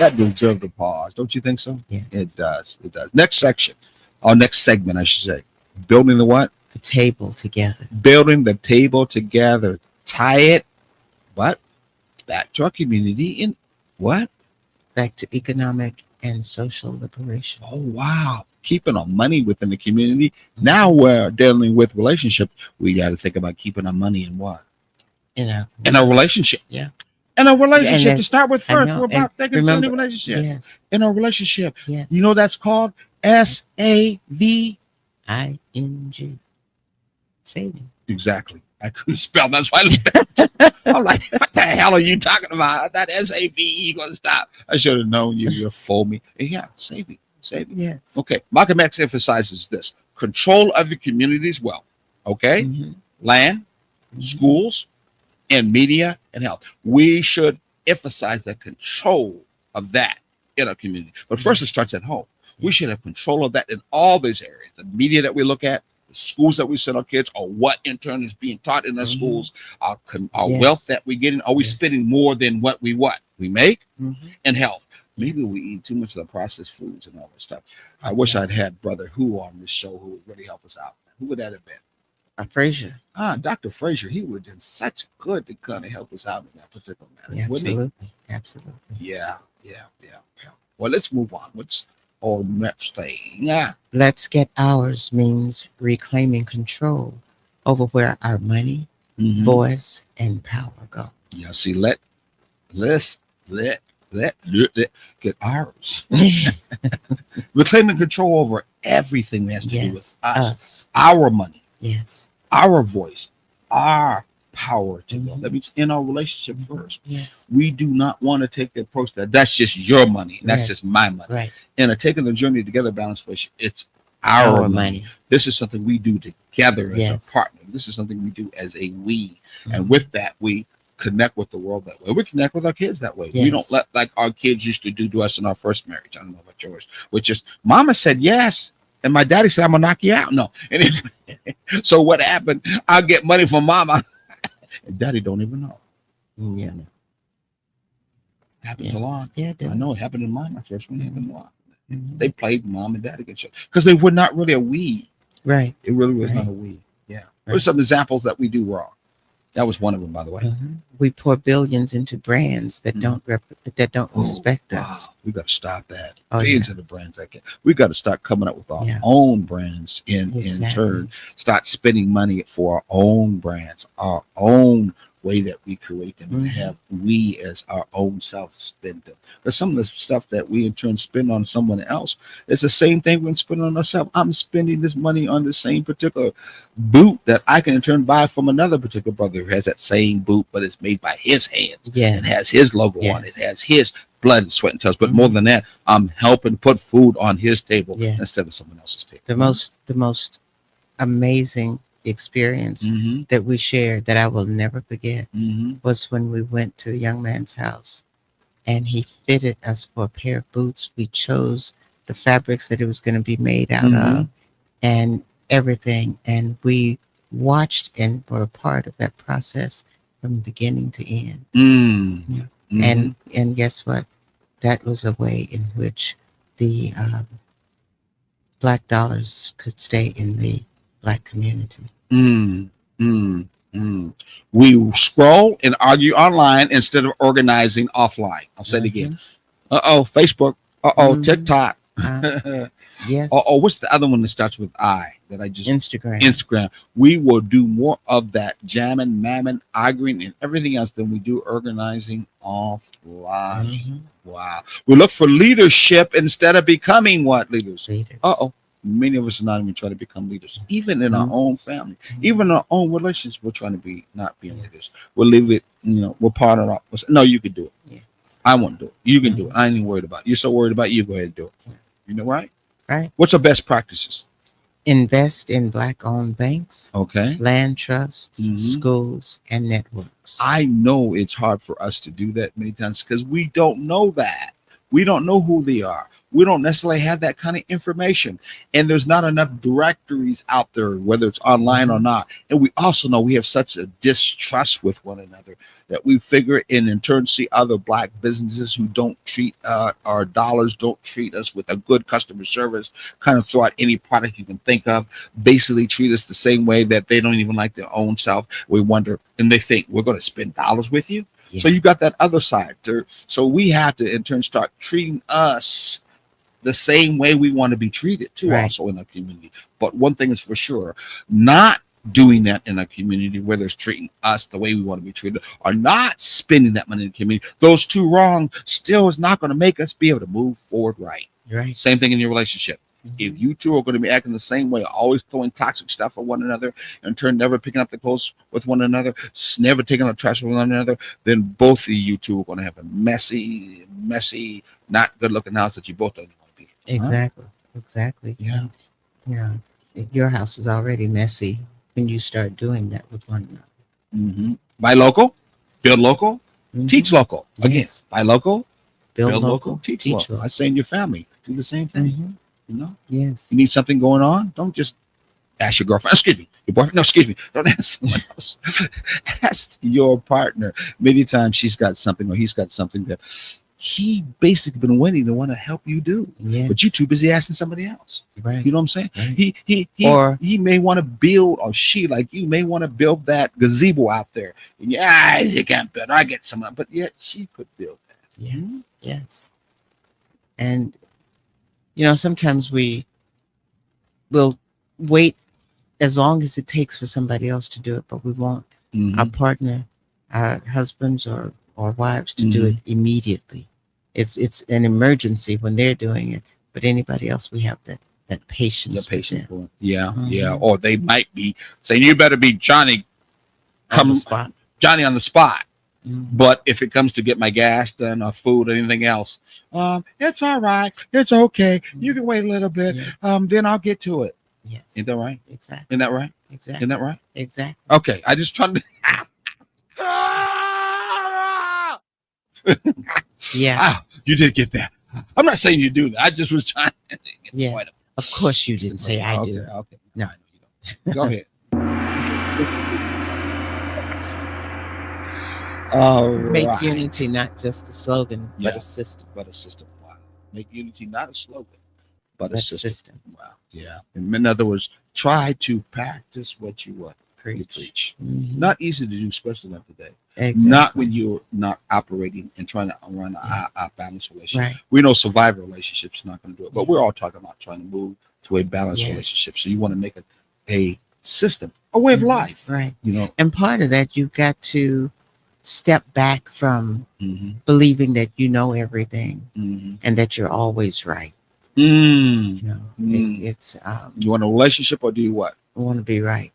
That deserves a pause, don't you think so? Yes. It does. It does. Next section, or next segment, I should say. Building the what? The table together. Building the table together. Tie it, what? Back to our community in what? Back to economic and social liberation. Oh, wow. Keeping our money within the community. Now we're dealing with relationships. We got to think about keeping our money in what? In our In a relationship. Yeah. In a relationship And to start with I first. know, We're about and thinking in a remember- relationship. Yes. In a relationship. Yes. You know that's called SAV. ING. Saving. Exactly. I couldn't spell. That's why I'm like, what the hell are you talking about? That SAVE going to stop. I should have known you. You're for me. And yeah, saving. Yes. Okay. Malcolm X emphasizes this: control of the community's wealth. Okay. Mhm. Land, schools, and media and health. We should emphasize the control of that in our community. But first, it starts at home. We should have control of that in all these areas. The media that we look at, the schools that we send our kids, or what in turn is being taught in our schools, our Yes. wealth that we get in. Are we Yes. spending more than what we make? Mhm. And health. Maybe Yes. we eat too much of the processed foods and all that stuff. I wish I'd had Brother Who on this show who would really help us out. Who would that have been? Frazier. Dr. Frazier. He would have been such good to kind of help us out in that particular matter. Yeah, wouldn't he? absolutely. Absolutely. Yeah. Well, let's move on. What's our next thing? Yeah. Let's get ours means reclaiming control over where our money, Mhm. voice, and power go. Yeah. See, let's get ours. Reclaiming control over everything that has to do with Yes. us, Us. our money, Yes. our voice, our power to go. Mhm. That means in our relationship first. Yes. We do not want to take the approach that that's just your money, and that's Right. just my money. Right. And taking the journey together, balanced relationship, it's our money. This is something we do together as Yes. a partner. This is something we do as a we. And Mhm. with that, we connect with the world that way. We connect with our kids that way. We Yes. don't let like our kids used to do to us in our first marriage. I don't know about yours, which is mama said yes. And my daddy said, I'm gonna knock you out. No. And so what happened? I'll get money from mama. And daddy don't even know. Yeah. Happens Yeah. a lot. Yeah, it does. I know it happened in mine. My first one happened a lot. Mhm. They played mom and dad against each other because they were not really a we. Right. It really was Right. not a we. Yeah. What are Right. some examples that we do wrong? That was one of them, by the way. Mhm. We pour billions into brands that Mhm. don't respect Wow. us. We got to stop that. Oh, Billions of the brands that can. We got to start coming up with our Yeah. own brands in Exactly. turn. Start spending money for our own brands, our own way that we create them, and Mhm. have we as our own self spend them. But some of the stuff that we in turn spend on someone else, it's the same thing we spend on ourselves. I'm spending this money on the same particular boot that I can in turn buy from another particular brother who has that same boot, but it's made by his hands. Yes. It has his logo on it. It Yes. has his blood and sweat and tears. But Mhm. more than that, I'm helping put food on his table Yes. instead of someone else's table. The most amazing experience Mm-hmm. that we shared that I will never forget Mm-hmm. was when we went to the young man's house and he fitted us for a pair of boots. We chose the fabrics that it was going to be made out Mhm. of and everything. And we watched and were a part of that process from beginning to end. Mm-hmm. And guess what? That was a way in which the Black dollars could stay in the Black community. We scroll and argue online instead of organizing offline. I'll say it again. Facebook. Mhm. TikTok. Yes. Or what's the other one that starts with I that I just Instagram. Instagram. We will do more of that jamming, mammon, arguing, and everything else than we do organizing offline. Mhm. Wow. We look for leadership instead of becoming what leaders? Leaders. Many of us are not even trying to become leaders, even in our Mhm. own family, Mhm. even in our own relationships. We're trying to be not being Yes. leaders. We'll leave it, we're part of our. No, you can do it. Yes. I won't do it. You can do it. I ain't even worried about it. You're so worried about it, you go ahead and do it. Yeah. You know, right? Right. What's our best practices? Invest in Black-owned banks, Okay. land trusts, Mhm. schools, and networks. I know it's hard for us to do that many times because we don't know that. We don't know who they are. We don't necessarily have that kind of information. And there's not enough directories out there, whether it's online or not. And we also know we have such a distrust with one another that we figure and in turn see other Black businesses who don't treat our dollars, don't treat us with a good customer service, kind of throw out any product you can think of, basically treat us the same way that they don't even like their own self. We wonder, and they think we're going to spend dollars with you. Yeah. So you got that other side. So we have to in turn start treating us the same way we want to be treated too, Right. also in our community. But one thing is for sure, not doing that in our community, whether it's treating us the way we want to be treated or not spending that money in the community, those two wrong still is not going to make us be able to move forward right. Right. Same thing in your relationship. Mhm. If you two are going to be acting the same way, always throwing toxic stuff at one another, in turn never picking up the clothes with one another, never taking out trash with one another, then both of you two are going to have a messy, not good looking house that you both don't want to be. Exactly. Exactly. Yeah. Yeah. Your house is already messy when you start doing that with one another. Mm-hmm. Buy local, build local, Mhm. teach local. Again, Yes. buy local, Build local, teach local. I say in your family, do the same thing. Mhm. You know, Yes. you need something going on, don't just ask your girlfriend, excuse me, your boyfriend, no, excuse me, don't ask someone else. Ask your partner. Many times she's got something or he's got something that he basically been waiting to want to help you do, Yes. but you too busy asking somebody else. Right. You know what I'm saying? Right. He may want to build, or she like you may want to build that gazebo out there. Yeah, you can't build. I get some, but yet she could build that. Yes. Yes. And sometimes we will wait as long as it takes for somebody else to do it, but we want Mhm. our partner, our husbands or wives to do it immediately. It's an emergency when they're doing it, but anybody else, we have that patience. The with patient them for it. Yeah, Mhm. yeah. Or they might be saying, "You better be Johnny, on the spot. Johnny on the spot." Mhm. But if it comes to get my gas done or food or anything else, it's all right. It's okay. You can wait a little bit. Yeah. Then I'll get to it. Yes. Isn't that right? Exactly. Isn't that right? Exactly. Isn't that right? Exactly. Okay. I just trying to. Yeah. Ah, you did get that. I'm not saying you do that. I just was trying to get the point. Yes. Of course you didn't say I okay, do. Okay. No. I know you don't. Go ahead. All Make right. unity not just a slogan, but Yeah. a system. But a system. Wow. Make unity not a slogan, but a But a system. system. Wow. Yeah. In other words, try to practice what you Preach. preach. Mhm. Not easy to do, especially not today. Exactly. Not when you're not operating and trying to run a balanced relationship. Right. We know survivor relationships not going to do it, but we're all talking about trying to move to a balanced Yes. relationship. So you want to make a system, a way of life. Right. You know. And part of that, you've got to step back from Mm-hmm. believing that you know everything Mm-hmm. and that you're always right. Mm. You know, Mm. it's You want a relationship or do you what? want to be right.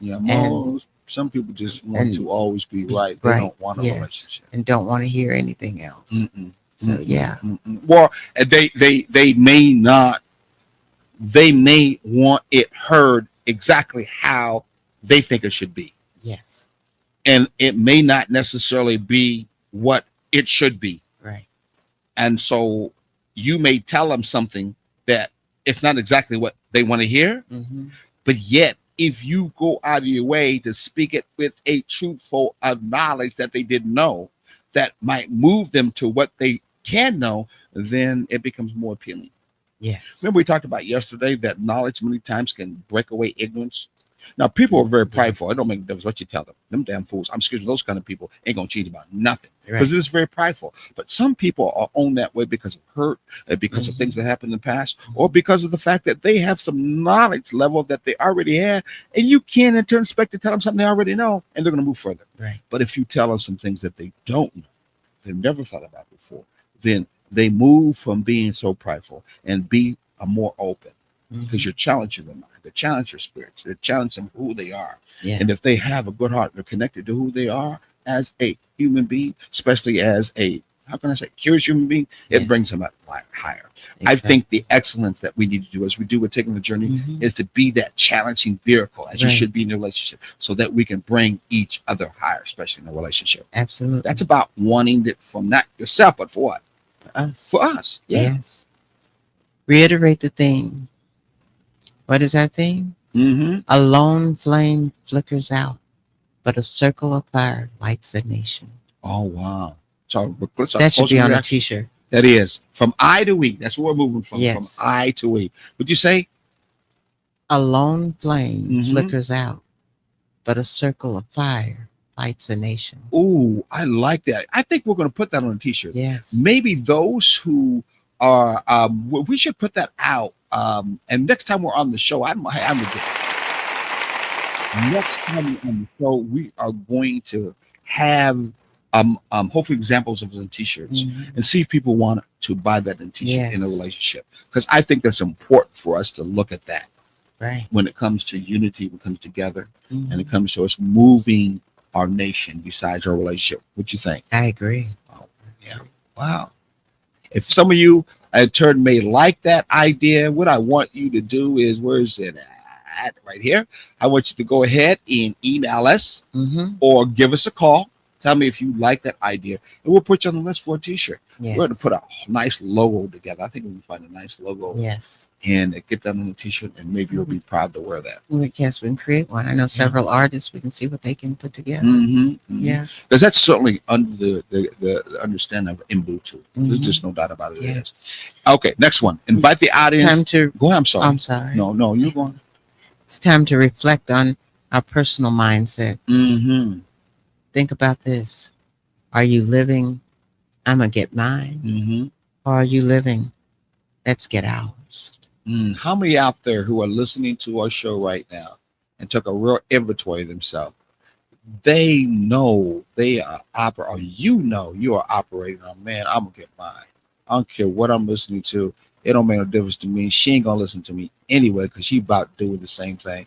Yeah, And- some people just want and- to always be right. They Right. don't want a Yes. relationship. And don't want to hear anything else. Mm-mm. So Mm-mm. yeah. Mm-mm. Well, and they may not. They may want it heard exactly how they think it should be, Yes. and it may not necessarily be what it should be. Right. And so you may tell them something that it's not exactly what they want to hear, Mm-hmm. but yet if you go out of your way to speak it with a truthful knowledge that they didn't know, that might move them to what they can know, then it becomes more appealing. Yes. Remember we talked about yesterday that knowledge many times can break away ignorance. Now, people are very Yeah. prideful. It don't make a difference what you tell them. Them damn fools. I'm excuse me, those kind of people ain't gonna change about nothing because Right. they're just very prideful. But some people are owned that way because of hurt, because of Mhm. things that happened in the past, or because of the fact that they have some knowledge level that they already have, and you can't in turn expect to tell them something they already know, and they're gonna move further. Right. But if you tell them some things that they don't know, they've never thought about before, then they move from being so prideful and be a more open because Mhm. you're challenging them. They challenge your spirits. They challenge them who they are. Yeah. And if they have a good heart, they're connected to who they are as a human being, especially as a, how can I say, curious human being, it Yes. brings them up higher. I Exactly. think the excellence that we need to do as we do with taking the journey Mhm. is to be that challenging vehicle as you Right. should be in a relationship so that we can bring each other higher, especially in a relationship. Absolutely. That's about wanting it from not yourself, but for what? for us. For us. Yeah. Yes. Reiterate the theme. What is our theme? Mm-hmm. A lone flame flickers out, but a circle of fire lights a nation. Oh, wow. So let's That should be on a t-shirt. That is from I to we. That's where we're moving from. Yes. From I to we. Would you say? A lone flame Mhm. flickers out, but a circle of fire lights a nation. Ooh, I like that. I think we're going to put that on a t-shirt. Yes. Maybe those who are, we should put that out. And next time we're on the show, I'm gonna next time we're on the show, we are going to have hopefully examples of some t-shirts Mhm. and see if people want to buy that in t-shirt in a Yes. relationship. Because I think that's important for us to look at that Right. when it comes to unity, when it comes together, Mhm. and it comes to us moving our nation besides our relationship. What you think? I agree. Oh, yeah. Wow. If some of you in turn may like that idea, what I want you to do is, where is it at? Right here. I want you to go ahead and email us Mm-hmm. or give us a call. Tell me if you like that idea, and we'll put you on the list for a t-shirt. Yes. We're going to put a nice logo together. I think we can find a nice logo Yes. and get that on the t-shirt, and maybe you'll be proud to wear that. Yes, we can create one. I know several artists. We can see what they can put together. Mm-hmm. Yeah. Because that's certainly under the understanding of Ubuntu. There's Mhm. just no doubt about it. It is. Yes. Okay, next one. Invite the audience. Time to. Go ahead. I'm sorry. I'm sorry. No, you're going. It's time to reflect on our personal mindset. Mm-hmm. Think about this. Are you living, I'm going to get mine? Mm-hmm. Or are you living, let's get ours? How many out there who are listening to our show right now and took a real inventory of themselves? They know they are operating, or you know you are operating on, man, I'm going to get mine. I don't care what I'm listening to. It don't make no difference to me. She ain't going to listen to me anyway because she about doing the same thing.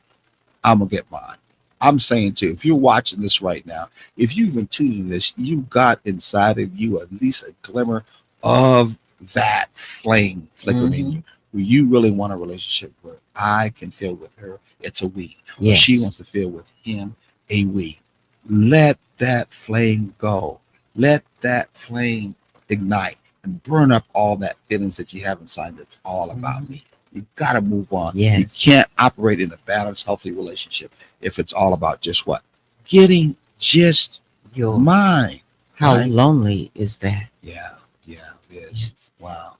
I'm going to get mine. I'm saying too, if you're watching this right now, if you even tuning this, you got inside of you at least a glimmer of that flame flickering in you. Where you really want a relationship where I can feel with her, it's a we. Yes. She wants to feel with him, a we. Let that flame go. Let that flame ignite and burn up all that feelings that you have inside that's all about me. You got to move on. Yes. You can't operate in a balanced, healthy relationship if it's all about just what? Getting just Your mine. How Right. lonely is that? Yeah, it is. Yes. Wow.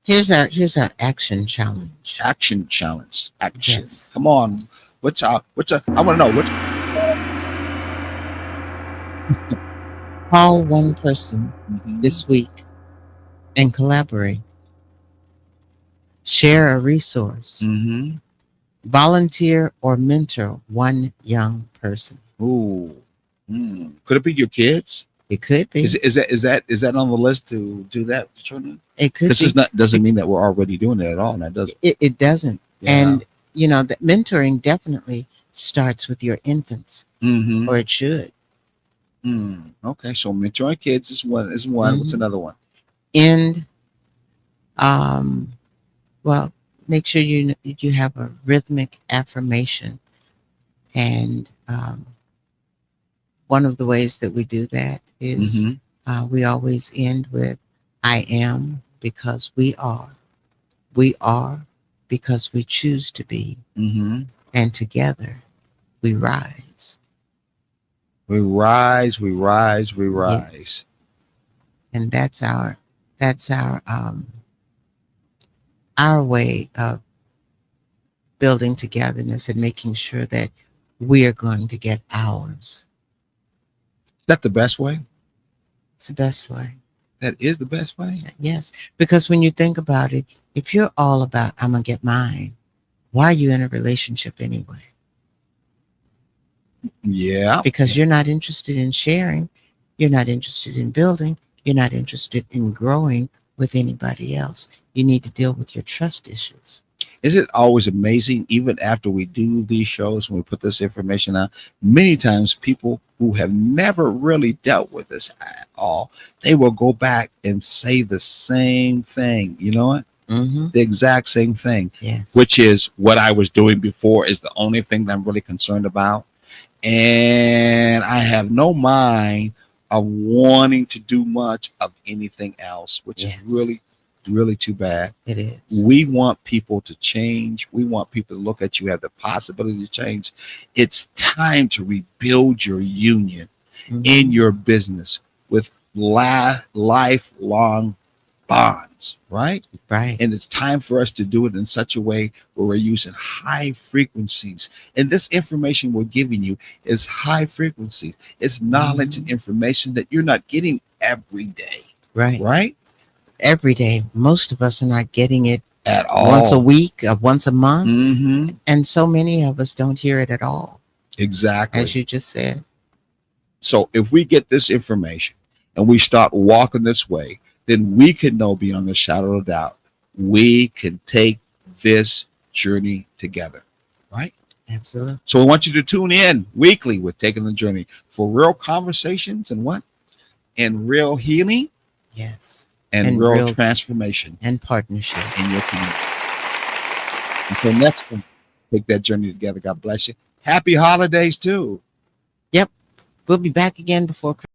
Here's our action challenge. Action challenge. Action. Yes. Come on. I want to know what's Call one person Mhm. this week and collaborate. Share a resource. Mhm. Volunteer or mentor one young person. Ooh. Could it be your kids? It could be. Is that on the list to do that, children? It could This be. is not doesn't mean that we're already doing it at all. That doesn't. It doesn't. Yeah. And you know that mentoring definitely starts with your infants, Mhm. or it should. Okay, so mentoring kids is one. What's Mhm. another one? And well, make sure you have a rhythmic affirmation, and one of the ways that we do that is Mhm. we always end with I am because we are. We are because we choose to be, Mhm. and together we rise. We rise, we rise, we rise. Yes. And that's our way of building togetherness and making sure that we're going to get ours. Is that the best way? It's the best way. That is the best way? Yes, because when you think about it, if you're all about, I'm going to get mine, why are you in a relationship anyway? Yeah. Because you're not interested in sharing, you're not interested in building, you're not interested in growing with anybody else. You need to deal with your trust issues. Is it always amazing, even after we do these shows, when we put this information out, many times people who have never really dealt with this at all, they will go back and say the same thing. You know what? Mm-hmm. The exact same thing, Yes. which is what I was doing before is the only thing that I'm really concerned about. And I have no mind of wanting to do much of anything else, which Yes. is really, really too bad. It is. We want people to change. We want people to look at you, have the possibility to change. It's time to rebuild your union Mhm. in your business with lifelong bonds, right? Right. And it's time for us to do it in such a way where we're using high frequencies. And this information we're giving you is high frequencies. It's knowledge and information that you're not getting every day, Right. right? Every day. Most of us are not getting it At all. once a week or once a month. Mm-hmm. And so many of us don't hear it at all, Exactly. as you just said. So if we get this information and we start walking this way, then we can know beyond a shadow of a doubt, we can take this journey together, right? Absolutely. So I want you to tune in weekly with Taking the Journey for real conversations and what? And real healing Yes. and And real real- transformation And partnership. in your community. Until next time, take that journey together. God bless you. Happy holidays too. We'll be back again before Christmas.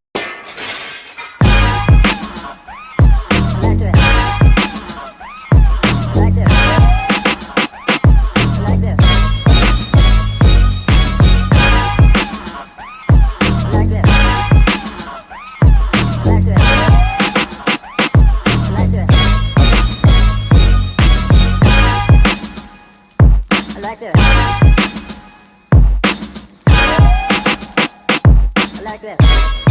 Like this.